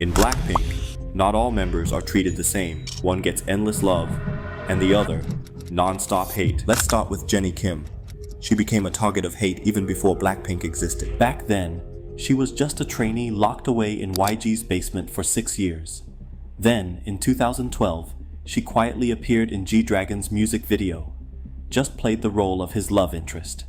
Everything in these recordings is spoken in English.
In Blackpink, not all members are treated the same. One gets endless love, and the other, non-stop hate. Let's start with Jennie Kim. She became a target of hate even before Blackpink existed. Back then, she was just a trainee locked away in YG's basement for 6 years. Then, in 2012, she quietly appeared in G-Dragon's music video. Just played the role of his love interest.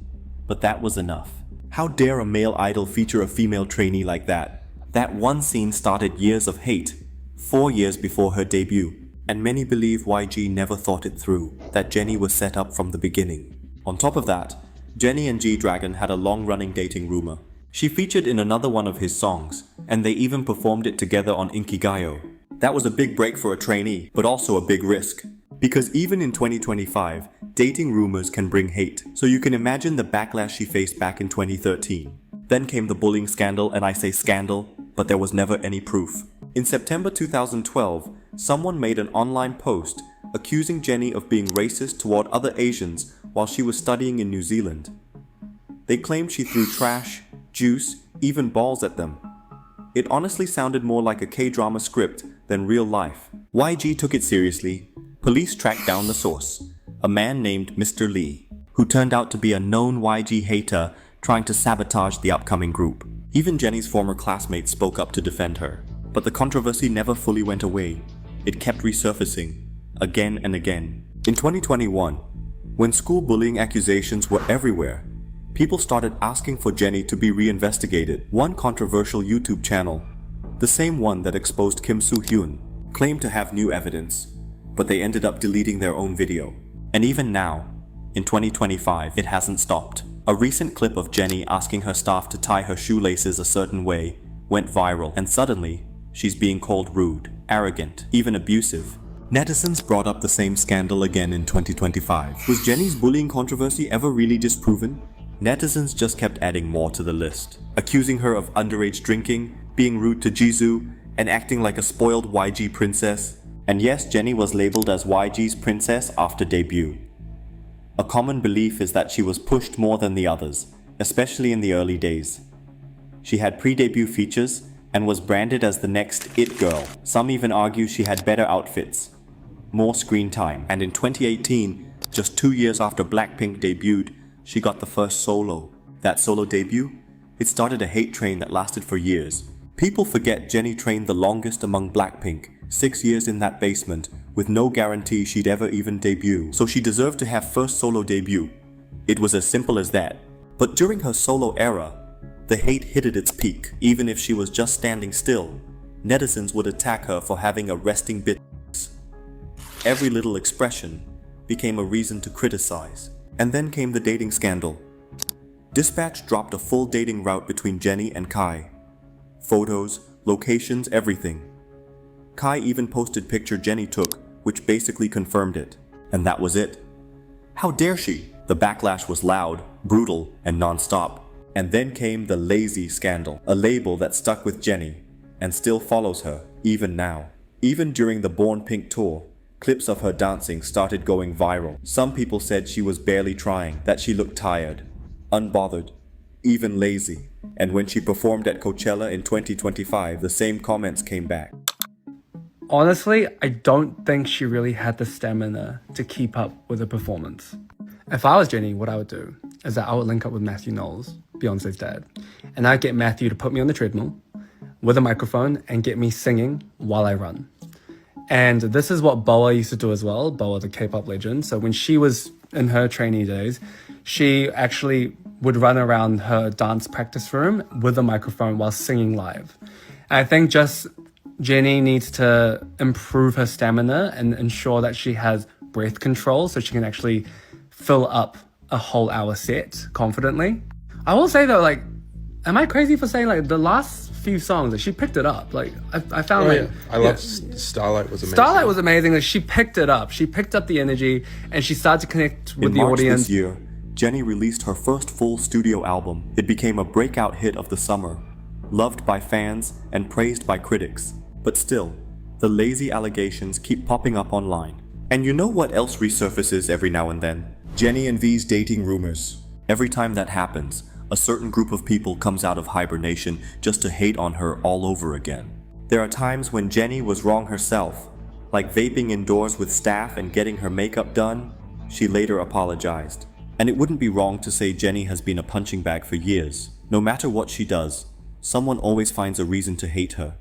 But that was enough. How dare a male idol feature a female trainee like that? That one scene started years of hate, 4 years before her debut, and many believe YG never thought it through, that Jennie was set up from the beginning. On top of that, Jennie and G-Dragon had a long-running dating rumor. She featured in another one of his songs, and they even performed it together on Inkigayo. That was a big break for a trainee, but also a big risk. Because even in 2025, dating rumors can bring hate, so you can imagine the backlash she faced back in 2013. Then came the bullying scandal, and I say scandal, but there was never any proof. In September 2012, someone made an online post accusing Jennie of being racist toward other Asians while she was studying in New Zealand. They claimed she threw trash, juice, even balls at them. It honestly sounded more like a K-drama script than real life. YG took it seriously. Police tracked down the source, a man named Mr. Lee, who turned out to be a known YG hater trying to sabotage the upcoming group. Even Jennie's former classmates spoke up to defend her. But the controversy never fully went away. It kept resurfacing, again and again. In 2021, when school bullying accusations were everywhere, people started asking for Jennie to be reinvestigated. One controversial YouTube channel, the same one that exposed Kim Soo-hyun, claimed to have new evidence, but they ended up deleting their own video. And even now, in 2025, it hasn't stopped. A recent clip of Jennie asking her staff to tie her shoelaces a certain way went viral, and suddenly, she's being called rude, arrogant, even abusive. Netizens brought up the same scandal again in 2025. Was Jennie's bullying controversy ever really disproven? Netizens just kept adding more to the list, accusing her of underage drinking, being rude to Jisoo, and acting like a spoiled YG princess. And yes, Jennie was labeled as YG's princess after debut. A common belief is that she was pushed more than the others, especially in the early days. She had pre-debut features and was branded as the next it girl. Some even argue she had better outfits, more screen time, and in 2018, just 2 years after Blackpink debuted, she got the first solo. That solo debut? It started a hate train that lasted for years. People forget Jennie trained the longest among Blackpink, 6 years in that basement, with no guarantee she'd ever even debut, so she deserved to have first solo debut. It was as simple as that. But during her solo era, the hate hit at its peak. Even if she was just standing still, netizens would attack her for having a resting bitch. Every little expression became a reason to criticize. And then came the dating scandal. Dispatch dropped a full dating route between Jennie and Kai. Photos, locations, everything. Kai even posted picture Jennie took, which basically confirmed it. And that was it. How dare she? The backlash was loud, brutal, and non-stop. And then came the Lazy scandal, a label that stuck with Jennie and still follows her, even now. Even during the Born Pink tour, clips of her dancing started going viral. Some people said she was barely trying, that she looked tired, unbothered, even lazy. And when she performed at Coachella in 2025, the same comments came back. Honestly, I don't think she really had the stamina to keep up with the performance. If I was Jennie, what I would do is that I would link up with Matthew Knowles, Beyonce's dad, and I'd get Matthew to put me on the treadmill with a microphone and get me singing while I run. And this is what Boa used to do as well, Boa the K-pop legend. So when she was in her trainee days, she actually would run around her dance practice room with a microphone while singing live. And I think just Jennie needs to improve her stamina and ensure that she has breath control so she can actually fill up a whole hour set confidently. I will say though, like, am I crazy for saying like the last few songs, like, she picked it up? Like, I found I love Starlight was amazing. Starlight was amazing. Like, she picked it up. She picked up the energy and she started to connect with the audience. In March this year, Jennie released her first full studio album. It became a breakout hit of the summer, loved by fans and praised by critics. But still, the Lazy allegations keep popping up online. And you know what else resurfaces every now and then? Jennie and V's dating rumors. Every time that happens, a certain group of people comes out of hibernation just to hate on her all over again. There are times when Jennie was wrong herself, like vaping indoors with staff and getting her makeup done. She later apologized. And it wouldn't be wrong to say Jennie has been a punching bag for years. No matter what she does, someone always finds a reason to hate her.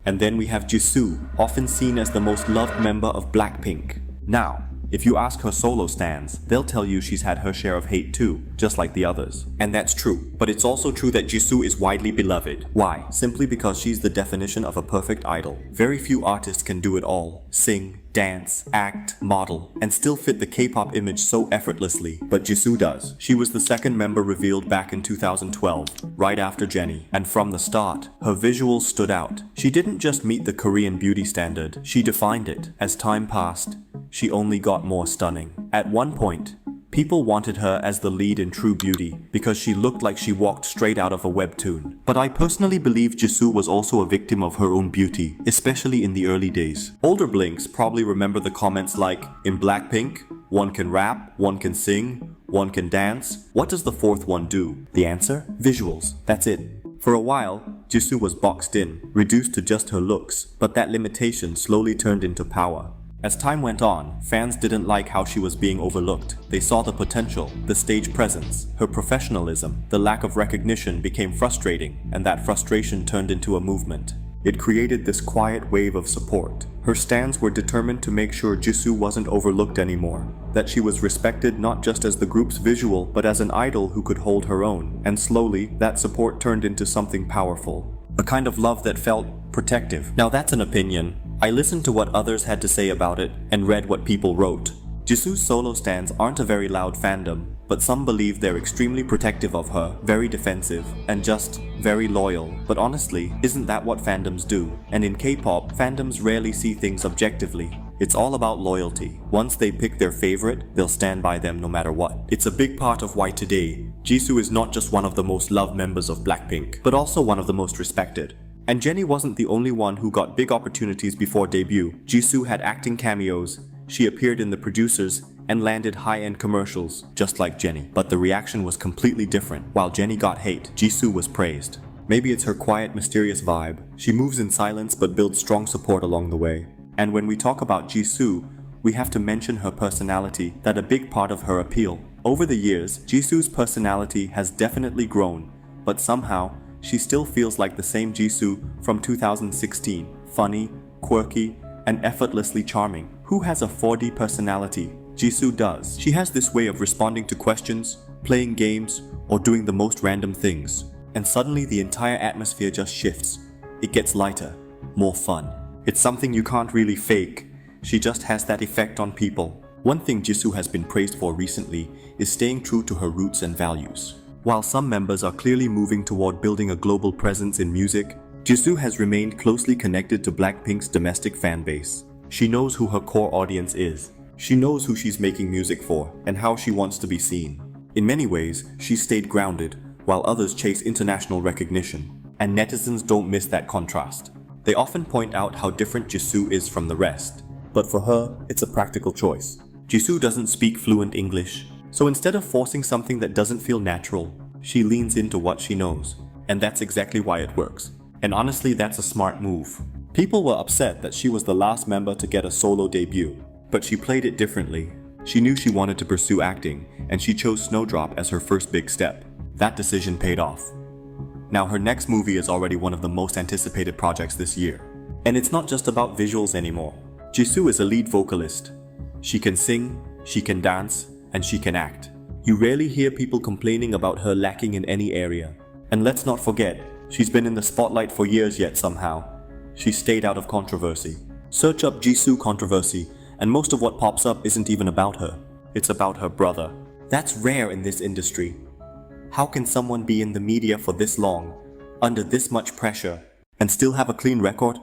And then we have Jisoo, often seen as the most loved member of Blackpink. Now, if you ask her solo stans, they'll tell you she's had her share of hate too, just like the others. And that's true. But it's also true that Jisoo is widely beloved. Why? Simply because she's the definition of a perfect idol. Very few artists can do it all. Sing, dance, act, model, and still fit the K-pop image so effortlessly. But Jisoo does. She was the second member revealed back in 2012, right after Jennie. And from the start, her visuals stood out. She didn't just meet the Korean beauty standard, she defined it. As time passed, she only got more stunning. At one point, people wanted her as the lead in True Beauty because she looked like she walked straight out of a webtoon. But I personally believe Jisoo was also a victim of her own beauty, especially in the early days. Older Blinks probably remember the comments like, in Blackpink, one can rap, one can sing, one can dance. What does the fourth one do? The answer? Visuals. That's it. For a while, Jisoo was boxed in, reduced to just her looks, but that limitation slowly turned into power. As time went on, fans didn't like how she was being overlooked. They saw the potential, the stage presence, her professionalism. The lack of recognition became frustrating, and that frustration turned into a movement. It created this quiet wave of support. Her stans were determined to make sure Jisoo wasn't overlooked anymore, that she was respected not just as the group's visual, but as an idol who could hold her own. And slowly, that support turned into something powerful. A kind of love that felt protective. Now that's an opinion. I listened to what others had to say about it and read what people wrote. Jisoo's solo stans aren't a very loud fandom, but some believe they're extremely protective of her, very defensive, and just very loyal. But honestly, isn't that what fandoms do? And in K-pop, fandoms rarely see things objectively. It's all about loyalty. Once they pick their favorite, they'll stand by them no matter what. It's a big part of why today, Jisoo is not just one of the most loved members of Blackpink, but also one of the most respected. And Jennie wasn't the only one who got big opportunities before debut. Jisoo had acting cameos, she appeared in The Producers, and landed high-end commercials, just like Jennie. But the reaction was completely different. While Jennie got hate, Jisoo was praised. Maybe it's her quiet, mysterious vibe. She moves in silence but builds strong support along the way. And when we talk about Jisoo, we have to mention her personality, that a big part of her appeal. Over the years, Jisoo's personality has definitely grown, but somehow, she still feels like the same Jisoo from 2016, funny, quirky, and effortlessly charming. Who has a 4D personality? Jisoo does. She has this way of responding to questions, playing games, or doing the most random things. And suddenly the entire atmosphere just shifts. It gets lighter, more fun. It's something you can't really fake. She just has that effect on people. One thing Jisoo has been praised for recently is staying true to her roots and values. While some members are clearly moving toward building a global presence in music, Jisoo has remained closely connected to Blackpink's domestic fan base. She knows who her core audience is. She knows who she's making music for and how she wants to be seen. In many ways, she's stayed grounded, while others chase international recognition. And netizens don't miss that contrast. They often point out how different Jisoo is from the rest. But for her, it's a practical choice. Jisoo doesn't speak fluent English, so instead of forcing something that doesn't feel natural, she leans into what she knows. And that's exactly why it works. And honestly, that's a smart move. People were upset that she was the last member to get a solo debut, but she played it differently. She knew she wanted to pursue acting, and she chose Snowdrop as her first big step. That decision paid off. Now her next movie is already one of the most anticipated projects this year. And it's not just about visuals anymore. Jisoo is a lead vocalist. She can sing, she can dance, and she can act. You rarely hear people complaining about her lacking in any area. And let's not forget, she's been in the spotlight for years yet somehow. She stayed out of controversy. Search up Jisoo controversy, and most of what pops up isn't even about her. It's about her brother. That's rare in this industry. How can someone be in the media for this long, under this much pressure, and still have a clean record?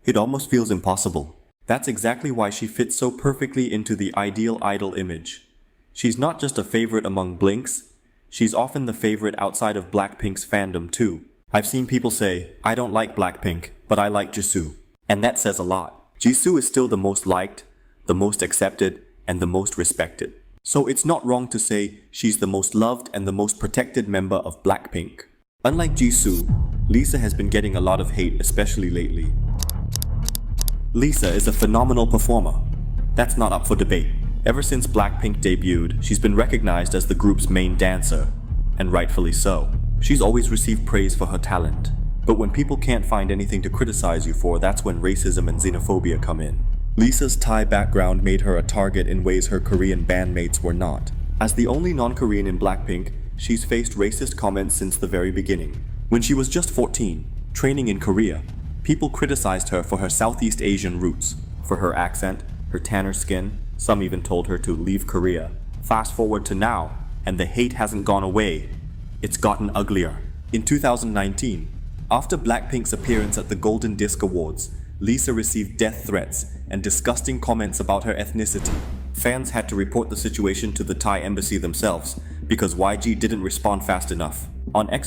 It almost feels impossible. That's exactly why she fits so perfectly into the ideal idol image. She's not just a favorite among Blinks, she's often the favorite outside of Blackpink's fandom too. I've seen people say, I don't like Blackpink, but I like Jisoo. And that says a lot. Jisoo is still the most liked, the most accepted, and the most respected. So it's not wrong to say she's the most loved and the most protected member of Blackpink. Unlike Jisoo, Lisa has been getting a lot of hate, especially lately. Lisa is a phenomenal performer. That's not up for debate. Ever since Blackpink debuted, she's been recognized as the group's main dancer, and rightfully so. She's always received praise for her talent. But when people can't find anything to criticize you for, that's when racism and xenophobia come in. Lisa's Thai background made her a target in ways her Korean bandmates were not. As the only non-Korean in Blackpink, she's faced racist comments since the very beginning. When she was just 14, training in Korea, people criticized her for her Southeast Asian roots, for her accent, her tanner skin. Some even told her to leave Korea. Fast forward to now, and the hate hasn't gone away. It's gotten uglier. In 2019, after Blackpink's appearance at the Golden Disc Awards, Lisa received death threats and disgusting comments about her ethnicity. Fans had to report the situation to the Thai embassy themselves because YG didn't respond fast enough.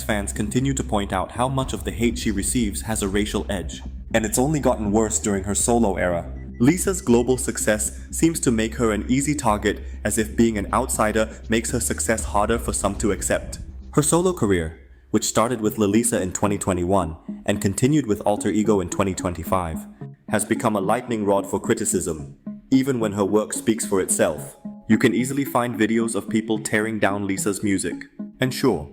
Fans continue to point out how much of the hate she receives has a racial edge. And it's only gotten worse during her solo era. Lisa's global success seems to make her an easy target, as if being an outsider makes her success harder for some to accept. Her solo career, which started with Lisa in 2021 and continued with Alter Ego in 2025, has become a lightning rod for criticism, even when her work speaks for itself. You can easily find videos of people tearing down Lisa's music. And sure,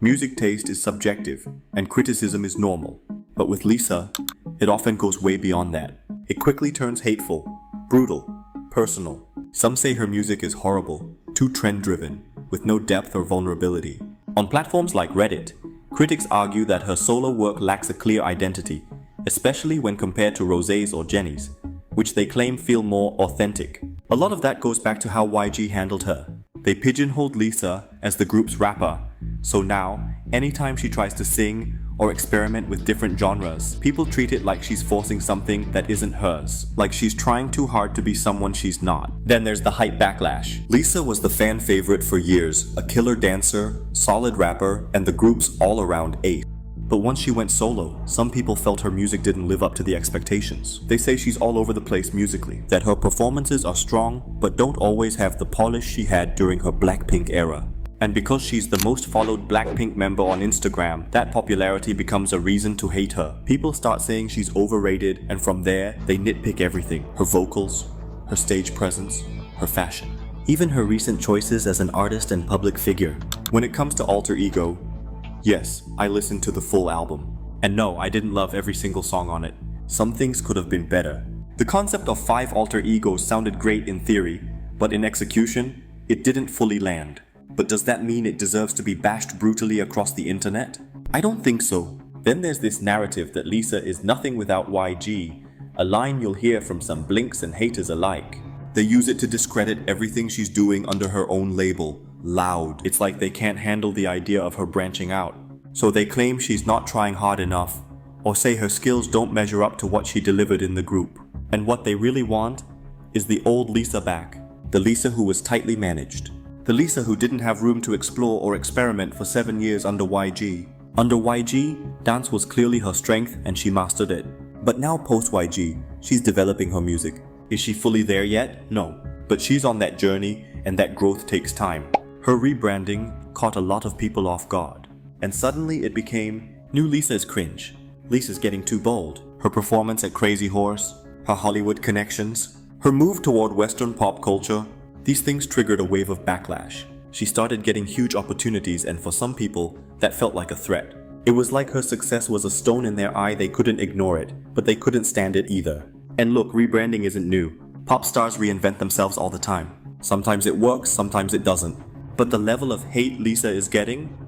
music taste is subjective and criticism is normal. But with Lisa, it often goes way beyond that. It quickly turns hateful, brutal, personal. Some say her music is horrible, too trend-driven, with no depth or vulnerability. On platforms like Reddit, critics argue that her solo work lacks a clear identity, especially when compared to Rose's or Jennie's, which they claim feel more authentic. A lot of that goes back to how YG handled her. They pigeonholed Lisa as the group's rapper, so now, anytime she tries to sing or experiment with different genres, people treat it like she's forcing something that isn't hers, like she's trying too hard to be someone she's not. Then there's the hype backlash. Lisa was the fan favorite for years, a killer dancer, solid rapper, and the group's all-around ace. But once she went solo, some people felt her music didn't live up to the expectations. They say she's all over the place musically, that her performances are strong, but don't always have the polish she had during her Blackpink era. And because she's the most followed Blackpink member on Instagram, that popularity becomes a reason to hate her. People start saying she's overrated, and from there, they nitpick everything. Her vocals, her stage presence, her fashion. Even her recent choices as an artist and public figure. When it comes to Alter Ego, yes, I listened to the full album. And no, I didn't love every single song on it. Some things could have been better. The concept of 5 alter egos sounded great in theory, but in execution, it didn't fully land. But does that mean it deserves to be bashed brutally across the internet? I don't think so. Then there's this narrative that Lisa is nothing without YG, a line you'll hear from some blinks and haters alike. They use it to discredit everything she's doing under her own label, Loud. It's like they can't handle the idea of her branching out. So they claim she's not trying hard enough, or say her skills don't measure up to what she delivered in the group. And what they really want is the old Lisa back, the Lisa who was tightly managed. The Lisa who didn't have room to explore or experiment for 7 years under YG. Under YG, dance was clearly her strength and she mastered it. But now post-YG, she's developing her music. Is she fully there yet? No. But she's on that journey, and that growth takes time. Her rebranding caught a lot of people off guard. And suddenly it became, new Lisa is cringe. Lisa's getting too bold. Her performance at Crazy Horse, her Hollywood connections, her move toward Western pop culture, these things triggered a wave of backlash. She started getting huge opportunities, and for some people, that felt like a threat. It was like her success was a stone in their eye. They couldn't ignore it, but they couldn't stand it either. And look, rebranding isn't new. Pop stars reinvent themselves all the time. Sometimes it works, sometimes it doesn't. But the level of hate Lisa is getting,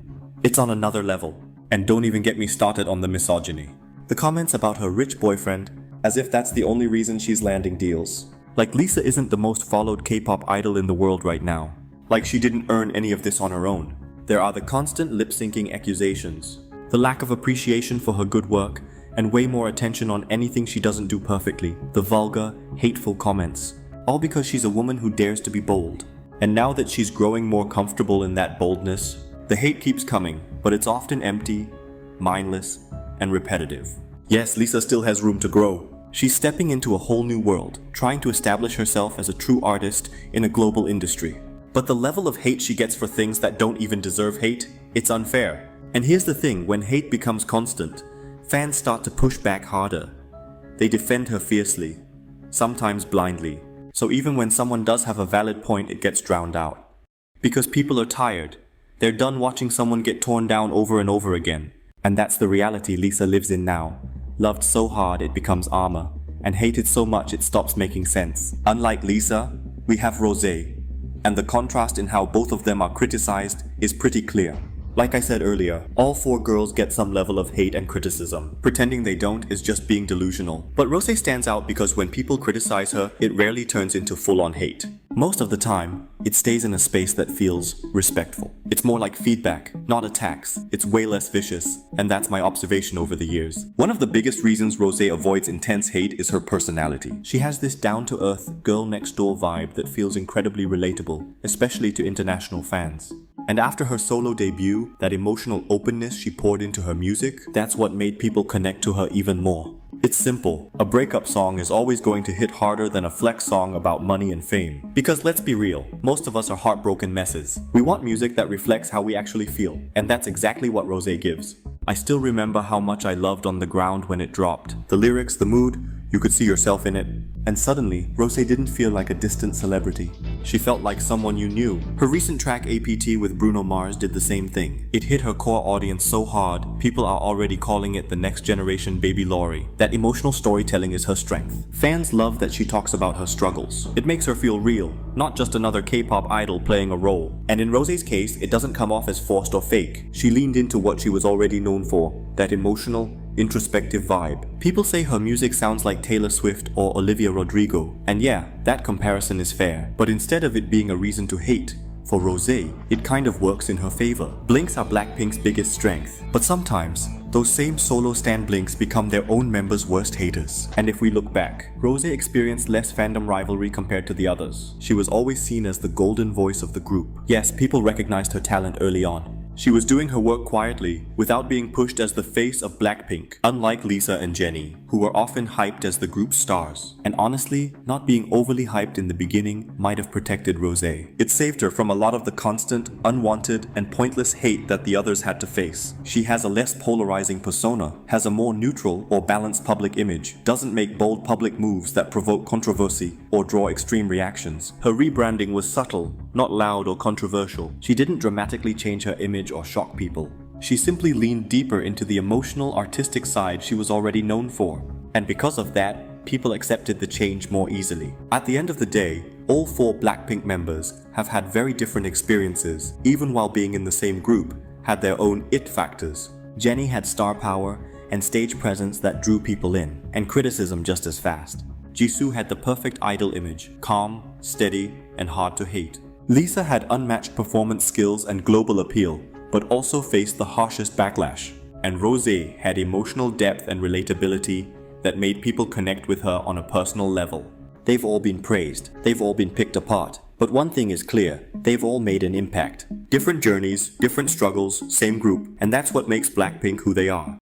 it's on another level. And don't even get me started on the misogyny. The comments about her rich boyfriend, as if that's the only reason she's landing deals. Like Lisa isn't the most followed K-pop idol in the world right now. Like she didn't earn any of this on her own. There are the constant lip-syncing accusations, the lack of appreciation for her good work, and way more attention on anything she doesn't do perfectly. The vulgar, hateful comments. All because she's a woman who dares to be bold. And now that she's growing more comfortable in that boldness, the hate keeps coming, but it's often empty, mindless, and repetitive. Yes, Lisa still has room to grow. She's stepping into a whole new world, trying to establish herself as a true artist in a global industry. But the level of hate she gets for things that don't even deserve hate, it's unfair. And here's the thing, when hate becomes constant, fans start to push back harder. They defend her fiercely, sometimes blindly. So even when someone does have a valid point, it gets drowned out. Because people are tired. They're done watching someone get torn down over and over again. And that's the reality Lisa lives in now. Loved so hard it becomes armor, and hated so much it stops making sense. Unlike Lisa, we have Rose, and the contrast in how both of them are criticized is pretty clear. Like I said earlier, all four girls get some level of hate and criticism. Pretending they don't is just being delusional. But Rose stands out because when people criticize her, it rarely turns into full-on hate. Most of the time, it stays in a space that feels respectful. It's more like feedback, not attacks. It's way less vicious, and that's my observation over the years. One of the biggest reasons Rose avoids intense hate is her personality. She has this down-to-earth, girl-next-door vibe that feels incredibly relatable, especially to international fans. And after her solo debut, that emotional openness she poured into her music, that's what made people connect to her even more. It's simple. A breakup song is always going to hit harder than a flex song about money and fame. Because let's be real, most of us are heartbroken messes. We want music that reflects how we actually feel. And that's exactly what Rose gives. I still remember how much I loved On the Ground when it dropped. The lyrics, the mood, you could see yourself in it. And suddenly, Rose didn't feel like a distant celebrity. She felt like someone you knew. Her recent track APT with Bruno Mars did the same thing. It hit her core audience so hard, people are already calling it the next generation Baby Laurie. That emotional storytelling is her strength. Fans love that she talks about her struggles. It makes her feel real, not just another K-pop idol playing a role. And in Rose's case, it doesn't come off as forced or fake. She leaned into what she was already known for, that emotional, introspective vibe. People say her music sounds like Taylor Swift or Olivia Rodrigo, and yeah, that comparison is fair. But instead of it being a reason to hate, for Rose, it kind of works in her favor. Blinks are Blackpink's biggest strength, but sometimes, those same solo stan Blinks become their own members' worst haters. And if we look back, Rose experienced less fandom rivalry compared to the others. She was always seen as the golden voice of the group. Yes, people recognized her talent early on. She was doing her work quietly, without being pushed as the face of Blackpink, unlike Lisa and Jennie, who were often hyped as the group's stars. And honestly, not being overly hyped in the beginning might have protected Rose. It saved her from a lot of the constant, unwanted, and pointless hate that the others had to face. She has a less polarizing persona, has a more neutral or balanced public image, doesn't make bold public moves that provoke controversy or draw extreme reactions. Her rebranding was subtle, not loud or controversial. She didn't dramatically change her image or shock people. She simply leaned deeper into the emotional, artistic side she was already known for. And because of that, people accepted the change more easily. At the end of the day, all four Blackpink members have had very different experiences, even while being in the same group, had their own it factors. Jennie had star power and stage presence that drew people in, and criticism just as fast. Jisoo had the perfect idol image, calm, steady, and hard to hate. Lisa had unmatched performance skills and global appeal, but also faced the harshest backlash. And Rose had emotional depth and relatability that made people connect with her on a personal level. They've all been praised, they've all been picked apart, but one thing is clear, they've all made an impact. Different journeys, different struggles, same group, and that's what makes Blackpink who they are.